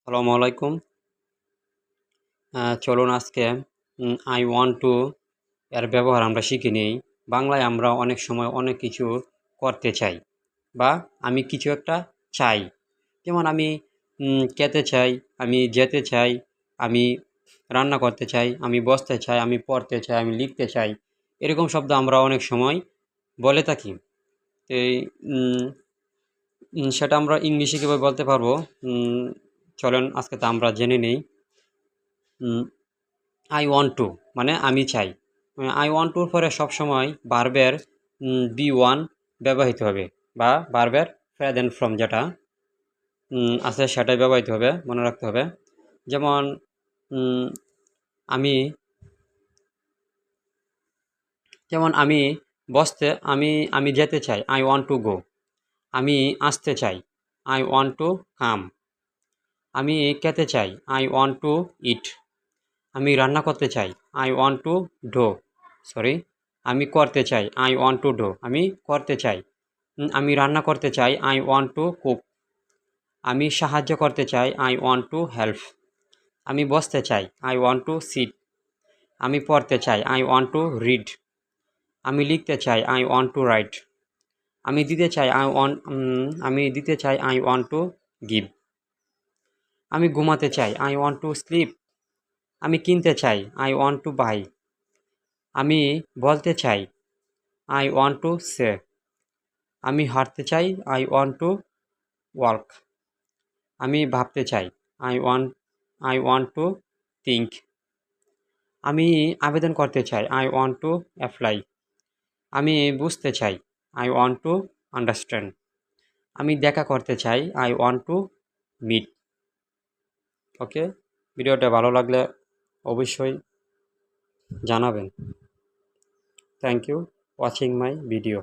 আসসালামু আলাইকুম। চলুন আজকে আই ওয়ান্ট টু এর ব্যবহার আমরা শিখে নেই। বাংলায় আমরা অনেক সময় অনেক কিছু করতে চাই বা আমি কিছু একটা চাই। যেমন আমি খেতে চাই, আমি যেতে চাই, আমি রান্না করতে চাই, আমি বসতে চাই, আমি পড়তে চাই, আমি লিখতে চাই। এরকম শব্দ আমরা অনেক সময় বলে থাকি। তো সেটা আমরা ইংলিশে কীভাবে বলতে পারবো? উম চলেন আজকে তা আমরা জেনে নেই। আই ওয়ান্ট টু মানে আমি চাই। আই ওয়ান্ট টুর পরে সবসময় ভার্বের বি ওয়ান ব্যবহৃত হবে বা ভার্বের ফ্রেদ অ্যান্ড ফ্রম যেটা আছে সেটাই ব্যবহৃত হবে, মনে রাখতে হবে। যেমন উম, আমি আমি বসতে আমি আমি যেতে চাই, আই ওয়ান্ট টু গো। আমি আসতে চাই, আই ওয়ান্ট টু কাম। আমি খেতে চাই, আই ওয়ান্ট টু ইট। আমি রান্না করতে চাই, I want to do. Sorry, আমি করতে চাই, আই ওয়ান্ট টু ডো। আমি করতে চাই। আমি রান্না করতে চাই, আই ওয়ান্ট টু কুক। আমি সাহায্য করতে চাই, আই ওয়ান্ট টু হেল্প। আমি বসতে চাই, আই ওয়ান্ট টু সিট। আমি পড়তে চাই, আই ওয়ান্ট টু রিড। আমি লিখতে চাই, আই ওয়ান্ট টু রাইট। আমি দিতে চাই, আই ওয়ান্ট টু গিভ। আমি ঘুমাতে চাই, আই ওয়ান্ট টু স্লিপ। আমি কিনতে চাই, আই ওয়ান্ট টু বাই। আমি বলতে চাই, আই ওয়ান্ট টু সে। আমি হাঁটতে চাই, আই ওয়ান্ট টু ওয়ার্ক। আমি ভাবতে চাই, আই ওয়ান্ট টু থিঙ্ক। আমি আবেদন করতে চাই, আই ওয়ান্ট টু অ্যাপ্লাই। আমি বুঝতে চাই, আই ওয়ান্ট টু আন্ডারস্ট্যান্ড। আমি দেখা করতে চাই, I want to meet. Okay, ভিডিওটা ভালো লাগলে অবশ্যই জানাবেন। Thank you watching my video.